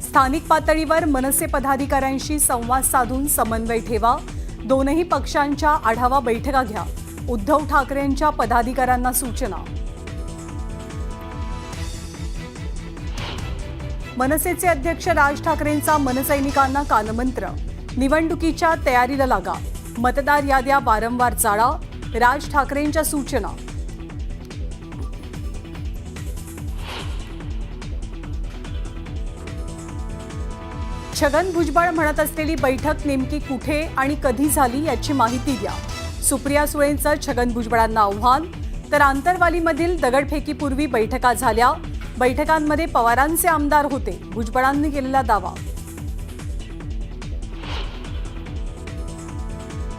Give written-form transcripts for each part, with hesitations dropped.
स्थानिक पातळीवर मनसे पदाधिकाऱ्यांशी संवाद साधून समन्वय ठेवा. दोनही पक्षांच्या आढावा बैठका घ्या. उद्धव ठाकरेंच्या पदाधिकाऱ्यांना सूचना. मनसेचे अध्यक्ष राज ठाकरेंचा मनसैनिकांना कानमंत्र. निवडणुकीच्या तयारीला लागा. मतदार याद्या वारंवार चाळा. राज ठाकरेंच्या सूचना. छगन भुजबळ म्हणत असलेली बैठक नेमकी कुठे आणि कधी झाली याची माहिती द्या. सुप्रिया सुळेंचं छगन भुजबळांना आव्हान. तर आंतरवालीमधील दगडफेकीपूर्वी बैठका झाल्या. बैठकांमध्ये पवारांचे आमदार होते. भुजबळांनी केलेला दावा.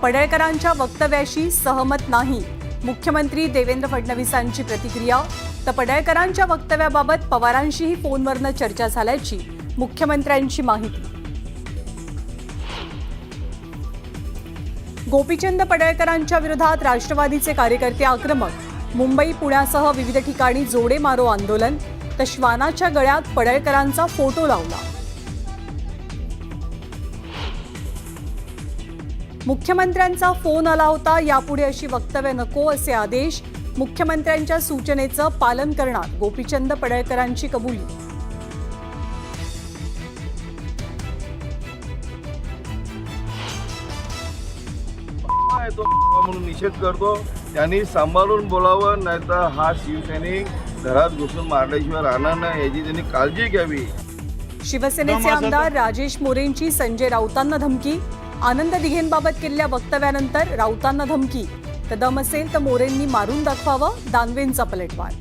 पडळकरांच्या वक्तव्याशी सहमत नाही. मुख्यमंत्री देवेंद्र फडणवीसांची प्रतिक्रिया. तर पडळकरांच्या वक्तव्याबाबत पवारांशीही फोनवरनं चर्चा झाल्याची मुख्यमंत्र्यांची माहिती. गोपीचंद पडळकरांच्या विरोधात राष्ट्रवादीचे कार्यकर्ते आक्रमक. मुंबई पुण्यासह विविध ठिकाणी जोडे मारो आंदोलन. तर श्वानाच्या गळ्यात पडळकरांचा फोटो लावला. मुख्यमंत्र्यांचा फोन आला होता. यापुढे अशी वक्तव्य नको असे आदेश. मुख्यमंत्र्यांच्या सूचनेचं पालन करणार. गोपीचंद पडळकरांची कबुली. म्हणून निषेध करतो. त्यांनी सांभाळून बोलावं, नाहीतर हा शिवसैनिक घरात घुसून मारल्याशिवाय राहणार नाही याची त्यांनी काळजी घ्यावी. शिवसेनेचे आमदार राजेश मोरेंची संजय राऊतांना धमकी. आनंद दिघेंबाबत केलेल्या वक्तव्यानंतर राऊतांना धमकी. तर दम असेल तर मोरेंनी मारून दाखवावं. दानवेंचा पलटवार.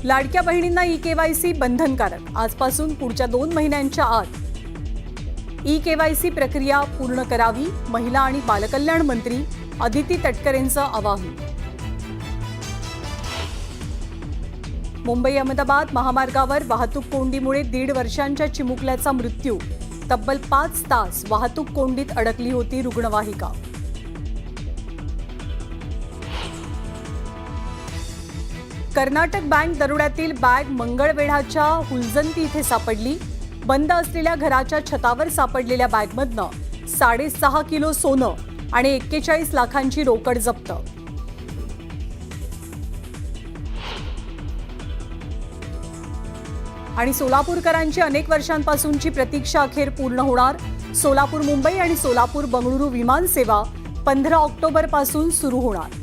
लाडक्या बहिणींना ई-केवायसी बंधनकारक. आजपासून पुढच्या 2 महिन्यांच्या आत ई-केवायसी प्रक्रिया पूर्ण करावी. महिला आणि बालकल्याण मंत्री अदिती तटकरेंचं आवाहन. मुंबई अहमदाबाद महामार्गावर वाहतूक कोंडीमुळे 1.5 वर्षांच्या चिमुकल्याचा मृत्यू. तब्बल 5 तास वाहतूक कोंडीत अडकली होती रुग्णवाहिका. कर्नाटक बँक दरोड्यातील बॅग मंगळवेढाच्या हुलजंती इथे सापडली. बंद असलेल्या घराच्या छतावर सापडलेल्या बॅगमधनं 6.5 किलो सोनं आणि 41 लाखांची रोकड जप्त. आणि सोलापूरकरांची अनेक वर्षांपासूनची प्रतीक्षा अखेर पूर्ण होणार. सोलापूर मुंबई आणि सोलापूर बंगळुरू विमान सेवा 15 ऑक्टोबरपासून सुरू होणार.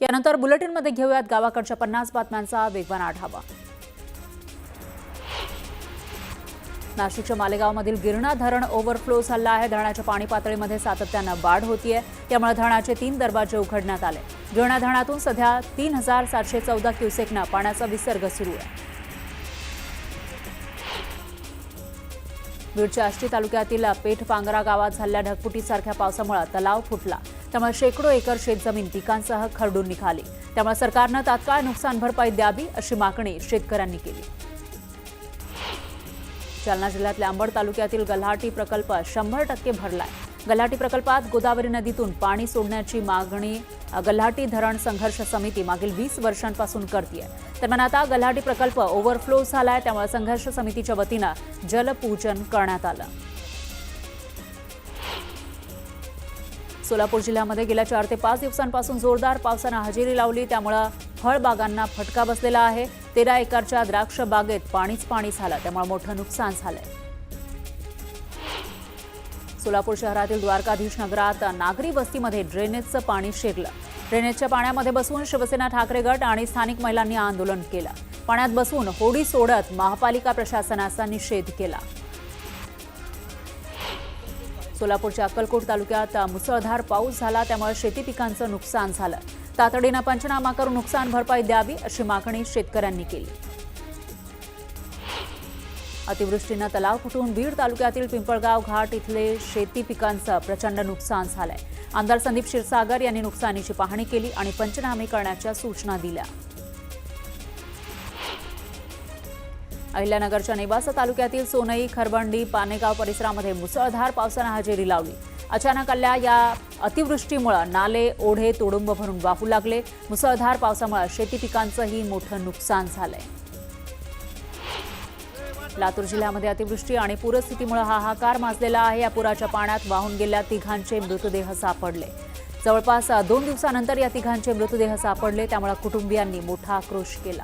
यानंतर बुलेटिनमध्ये घेऊयात गावाकडच्या 50 बातम्यांचा वेगवान आढावा. नाशिकच्या मालेगावमधील गिरणा धरण ओव्हरफ्लो झालं आहे. धरणाच्या पाणी पातळीमध्ये सातत्यानं वाढ होतीये. त्यामुळे धरणाचे 3 दरवाजे उघडण्यात आले. गिरणा धरणातून सध्या 3714 क्युसेकनं पाण्याचा विसर्ग सुरू आहे. बीडच्या आष्टी तालुक्यातील पेठपांगरा गावात झालेल्या ढगफुटीसारख्या पावसामुळे तलाव फुटला. त्यामुळे शेकडो एकर शेतजमीन पिकांसह खरडून निघाली. त्यामुळे सरकारनं तात्काळ नुकसान भरपाई द्यावी अशी मागणी शेतकऱ्यांनी केली. जालना जिल्ह्यातल्या अंबड तालुक्यातील गल्हाटी प्रकल्प 100% भरलाय. गल्हाटी प्रकल्पात गोदावरी नदीतून पाणी सोडण्याची मागणी गल्हाटी धरण संघर्ष समिती मागील 20 वर्षांपासून करतेय. दरम्यान आता गल्हाटी प्रकल्प ओव्हरफ्लो झालाय. त्यामुळे संघर्ष समितीच्या वतीनं जलपूजन करण्यात आलं. सोलापूर जिल्ह्यामध्ये गेल्या 4 ते 5 दिवसांपासून जोरदार पावसानं हजेरी लावली. त्यामुळे फळबागांना फटका बसलेला आहे. 13 एकरच्या द्राक्ष बागेत पाणीच पाणी झालं. त्यामुळे मोठं नुकसान झालंय. सोलापूर शहरातील द्वारकाधीश नगरात नागरी वस्तीमध्ये ड्रेनेजचं पाणी शिरलं. ड्रेनेजच्या पाण्यामध्ये बसून शिवसेना ठाकरे गट आणि स्थानिक महिलांनी आंदोलन केलं. पाण्यात बसून होडी सोडत महापालिका प्रशासनाचा निषेध केला. सोलापूरच्या अक्कलकोट तालुक्यात मुसळधार पाऊस झाला. त्यामुळे शेती पिकांचं नुकसान झालं. तातडीनं पंचनामा करून नुकसान भरपाई द्यावी अशी मागणी शेतकऱ्यांनी केली. अतिवृष्टीनं तलाव फुटून बीड तालुक्यातील पिंपळगाव घाट इथले शेती पिकांचं प्रचंड नुकसान झालंय. आमदार संदीप क्षीरसागर यांनी नुकसानीची पाहणी केली आणि पंचनामे करण्याच्या सूचना दिल्या. अहिल्यानगरच्या नेवासा तालुक्यातील सोनई, खरबंडी, पानेगाव परिसरामध्ये मुसळधार पावसानं हजेरी लावली. अचानक आलेल्या या अतिवृष्टीमुळे नाले ओढे तुडुंब भरून वाहू लागले. मुसळधार पावसामुळे शेती पिकांचंही मोठं नुकसान झालंय. लातूर जिल्ह्यामध्ये अतिवृष्टी आणि पूरस्थितीमुळे हाहाकार माजलेला आहे. या पुराच्या पाण्यात वाहून गेलेल्या तिघांचे मृतदेह सापडले. जवळपास 2 दिवसानंतर या तिघांचे मृतदेह सापडले, त्यामुळे कुटुंबियांनी मोठा आक्रोश केला.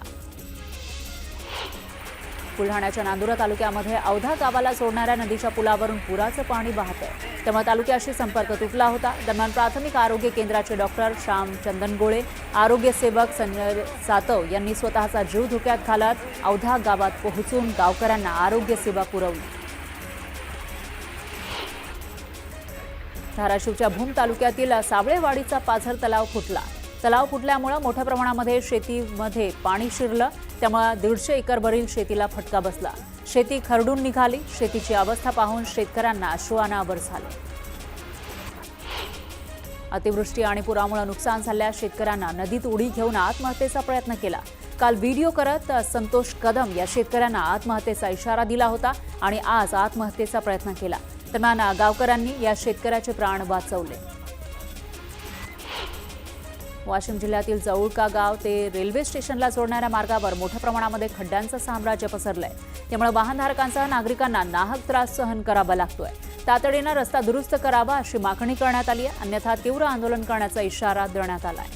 बुलढाण्याच्या नांदुरा तालुक्यामध्ये औधा गावाला जोडणाऱ्या नदीच्या पुलावरून पुराचं पाणी वाहत आहे, त्यामुळे तालुक्याशी संपर्क तुटला होता. दरम्यान प्राथमिक आरोग्य केंद्राचे डॉक्टर श्याम चंदनगोळे, आरोग्य सेवक संजय सातव यांनी स्वतःचा जीव धोक्यात घालत औधा गावात पोहोचून गावकऱ्यांना आरोग्य सेवा पुरवली. धाराशिवच्या भूम तालुक्यातील सावळेवाडीचा पाझर तलाव फुटला. तलाव फुटल्यामुळे मोठ्या प्रमाणामध्ये शेतीमध्ये पाणी शिरलं, त्यामुळे 150 एकरवरील शेतीला फटका बसला. शेती खरडून निघाली. शेतीची अवस्था पाहून शेतकऱ्यांना अश्रू अनावर झाले. अतिवृष्टी आणि पुरामुळे नुकसान झालेल्या शेतकऱ्यांना नदीत उडी घेऊन आत्महत्येचा प्रयत्न केला. काल व्हिडिओ करत संतोष कदम या शेतकऱ्यांना आत्महत्येचा इशारा दिला होता आणि आज आत्महत्येचा प्रयत्न केला. दरम्यान गावकऱ्यांनी या शेतकऱ्याचे प्राण वाचवले. वाशिम जिल्ह्यातील जवळका गाव ते रेल्वे स्टेशनला जोडणाऱ्या मार्गावर मोठ्या प्रमाणामध्ये खड्ड्यांचं साम्राज्य पसरलंय, त्यामुळे वाहनधारकांसह नागरिकांना नाहक त्रास सहन करावा लागतोय. तातडीनं रस्ता दुरुस्त करावा अशी मागणी करण्यात आली आहे, अन्यथा तीव्र आंदोलन करण्याचा इशारा देण्यात आलाय.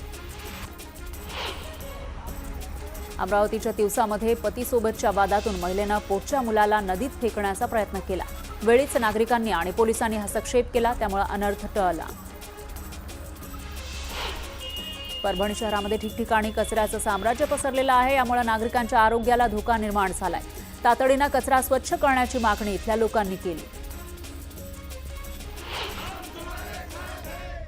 अमरावतीच्या तिवसामध्ये पतीसोबतच्या वादातून महिलेनं पोटच्या मुलाला नदीत फेकण्याचा प्रयत्न केला. वेळीच नागरिकांनी आणि पोलिसांनी हस्तक्षेप केला, त्यामुळे अनर्थ टळला. परभणी शहरामध्ये ठिकठिकाणी कचऱ्याचं साम्राज्य पसरलेलं आहे, यामुळे नागरिकांच्या आरोग्याला धोका निर्माण झालाय. तातडीनं कचरा स्वच्छ करण्याची मागणी इथल्या लोकांनी केली.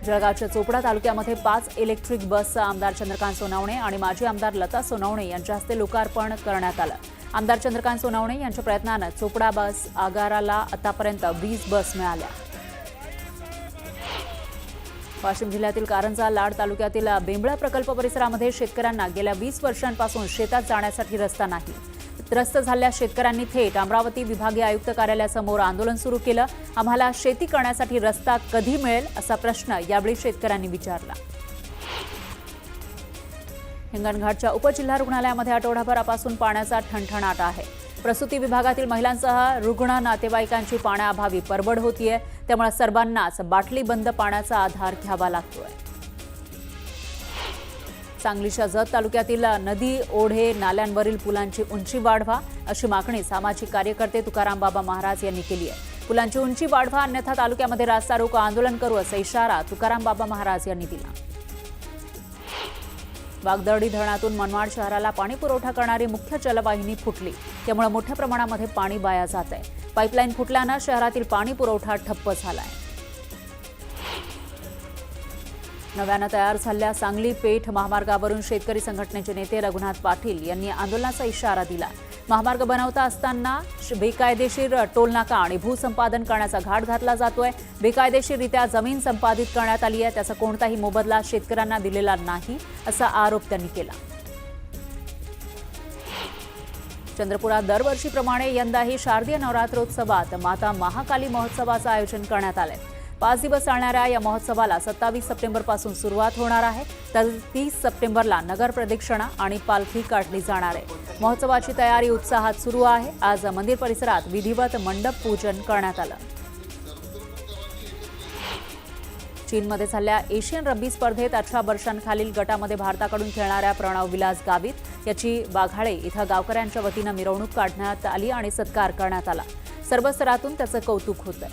जळगावच्या चोपडा तालुक्यामध्ये 5 इलेक्ट्रिक बसचं आमदार चंद्रकांत सोनवणे आणि माजी आमदार लता सोनवणे यांच्या हस्ते लोकार्पण करण्यात आलं. आमदार चंद्रकांत सोनवणे यांच्या प्रयत्नानं चोपडा बस आगाराला आतापर्यंत 20 बस मिळाल्या. वाशिम जिल्ह्यातील कारंजा लाड तालुक्यातील बेंबळा प्रकल्प परिसरामध्ये शेतकऱ्यांना गेल्या 20 वर्षांपासून शेतात जाण्यासाठी रस्ता नाही. त्रस्त झालेल्या शेतकऱ्यांनी थेट अमरावती विभागीय आयुक्त कार्यालयासमोर आंदोलन सुरू केलं. आम्हाला शेती करण्यासाठी रस्ता कधी मिळेल असा प्रश्न यावेळी शेतकऱ्यांनी विचारला. हिंगणघाटच्या उपजिल्हा रुग्णालयामध्ये आठवडाभरापासून पाण्याचा ठणठणाट आहे. प्रसूती विभागातील महिलांसह रुग्ण नातेवाईकांची पाण्याअभावी परबड होतीये, त्यामुळे सर्वांनाच बाटलीबंद पाण्याचा आधार घ्यावा लागतोय. सांगलीच्या जत तालुक्यातील नदी ओढे नाल्यांवरील पुलांची उंची वाढवा अशी मागणी सामाजिक कार्यकर्ते तुकाराम बाबा महाराज यांनी केली आहे. पुलांची उंची वाढवा अन्यथा तालुक्यामध्ये रास्ता रोको आंदोलन करू असा इशारा तुकाराम बाबा महाराज यांनी दिला. वागदर्डी धरणातून मनमाड शहराला पाणी पुरवठा करणारी मुख्य जलवाहिनी फुटली, त्यामुळे मोठ्या प्रमाणामध्ये पाणी वाया जात आहे. पाईपलाईन फुटल्यानं शहरातील पाणी पुरवठा ठप्प झालाय. नव्यानं तयार झालेल्या सांगली पेठ महामार्गावरून शेतकरी संघटनेचे नेते रघुनाथ पाटील यांनी आंदोलनाचा इशारा दिला. महामार्ग बनवता असताना बेकायदेशीर टोलनाका आणि भूसंपादन करण्याचा घाट घातला जातोय. बेकायदेशीररित्या जमीन संपादित करण्यात आली आहे, त्याचा कोणताही मोबदला शेतकऱ्यांना दिलेला नाही असा आरोप त्यांनी केला. चंद्रपुरात दरवर्षीप्रमाणे यंदाही शारदीय नवरात्रोत्सवात माता महाकाली महोत्सवाचं आयोजन करण्यात आलंय. 5 दिवस चालणाऱ्या या महोत्सवाला 27 सप्टेंबरपासून सुरुवात होणार आहे, तर 30 सप्टेंबरला नगर प्रदक्षिणा आणि पालखी काढली जाणार आहे. महोत्सवाची तयारी उत्साहात सुरू आहे. आज मंदिर परिसरात विधिवत मंडप पूजन करण्यात आलं. चीनमध्ये झालेल्या एशियन रग्बी स्पर्धेत 18 वर्षांखालील गटामध्ये भारताकडून खेळणाऱ्या प्रणव विलास गावित याची वाघाळे इथं गावकऱ्यांच्या वतीनं मिरवणूक काढण्यात आली आणि सत्कार करण्यात आला. सर्व स्तरातून त्याचं कौतुक होतंय.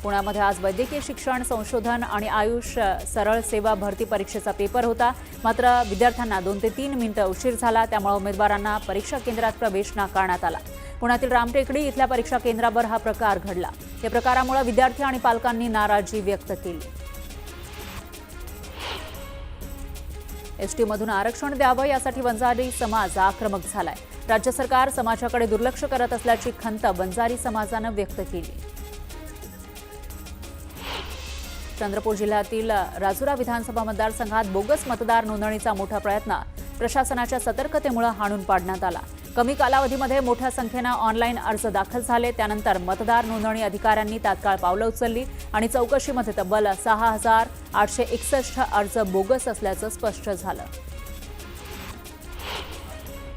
पुण्यामध्ये आज वैद्यकीय शिक्षण संशोधन आणि आयुष सरळ सेवा भरती परीक्षेचा पेपर होता, मात्र विद्यार्थ्यांना 2 ते 3 मिनिटं उशीर झाला, त्यामुळे उमेदवारांना परीक्षा केंद्रात प्रवेश नाकारण्यात आला. पुण्यातील रामटेकडी इथल्या परीक्षा केंद्रावर हा प्रकार घडला. या प्रकारामुळे विद्यार्थी आणि पालकांनी नाराजी व्यक्त केली. एसटीमधून आरक्षण द्यावं यासाठी वंजारी समाज आक्रमक झालाय. राज्य सरकार समाजाकडे दुर्लक्ष करत असल्याची खंत वंजारी समाजानं व्यक्त केली. चंद्रपूर जिल्ह्यातील राजुरा विधानसभा मतदारसंघात बोगस मतदार नोंदणीचा मोठा प्रयत्न प्रशासनाच्या सतर्कतेमुळे हाणून पाडण्यात आला. कमी कालावधीमध्ये मोठ्या संख्येनं ऑनलाईन अर्ज दाखल झाले. त्यानंतर मतदार नोंदणी अधिकाऱ्यांनी तात्काळ पावलं उचलली आणि चौकशीमध्ये तब्बल 6,861 अर्ज बोगस असल्याचं स्पष्ट झालं.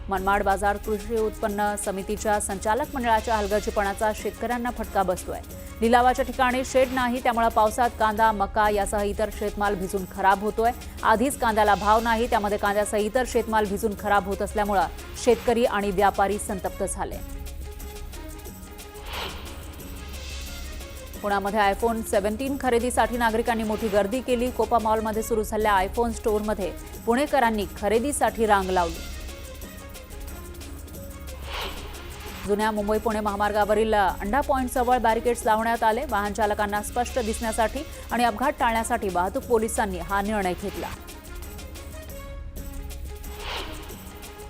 मनमाड बाजार कृषी उत्पन्न समितीच्या संचालक मंडळाच्या हलगर्जीपणाचा शेतकऱ्यांना फटका बसतोय. लिलावाच्या ठिकाणी शेड नाही, त्यामुळे पावसात कांदा, मका यासह इतर शेतमाल भिजून खराब होतोय. आधीच कांद्याला भाव नाही, त्यामध्ये कांद्यासह इतर शेतमाल भिजून खराब होत असल्यामुळे शेतकरी आणि व्यापारी संतप्त झाले. पुण्यामध्ये आयफोन 17 खरेदीसाठी नागरिकांनी मोठी गर्दी केली. कोपा मॉलमध्ये सुरू झालेल्या आयफोन स्टोअरमध्ये पुणेकरांनी खरेदीसाठी रांग लावली. जुन्या मुंबई पुणे महामार्गावरील अंडा पॉइंटजवळ बॅरिकेड्स लावण्यात आले. वाहन चालकांना स्पष्ट दिसण्यासाठी आणि अपघात टाळण्यासाठी वाहतूक पोलिसांनी हा निर्णय घेतला.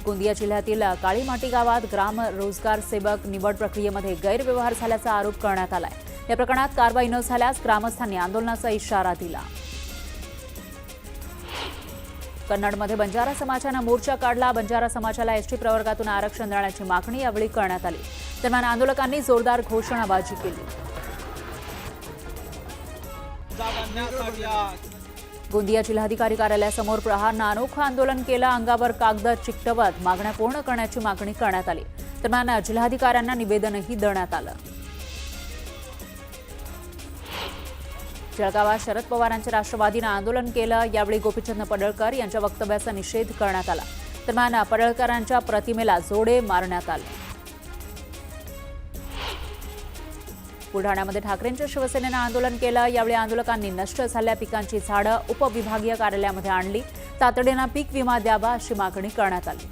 गोंदिया जिल्ह्यातील काळीमाटी गावात ग्राम रोजगार सेवक निवड प्रक्रियेमध्ये गैरव्यवहार झाल्याचा आरोप करण्यात आलाय. या प्रकरणात कारवाई न झाल्यास ग्रामस्थांनी आंदोलनाचा इशारा दिला. कन्नडमध्ये बंजारा समाजानं मोर्चा काढला. बंजारा समाजाला एसटी प्रवर्गातून आरक्षण देण्याची मागणी यावेळी करण्यात आली. दरम्यान आंदोलकांनी जोरदार घोषणाबाजी केली. गोंदिया जिल्हाधिकारी कार्यालयासमोर प्रहारनं अनोखं आंदोलन केलं. अंगावर कागद चिकटवत मागण्या पूर्ण करण्याची मागणी करण्यात आली. दरम्यान जिल्हाधिकाऱ्यांना निवेदनही देण्यात आलं. जळगावात शरद पवारांच्या राष्ट्रवादीनं आंदोलन केलं. यावेळी गोपीचंद पडळकर यांच्या वक्तव्याचा निषेध करण्यात आला. दरम्यान पडळकरांच्या प्रतिमेला जोडे मारण्यात आले. बुलढाण्यामध्ये ठाकरेंच्या शिवसेनेनं आंदोलन केलं. यावेळी आंदोलकांनी नष्ट झालेल्या पिकांची झाडं उपविभागीय कार्यालयामध्ये आणली. तातडीनं पीक विमा द्यावा अशी मागणी करण्यात आली.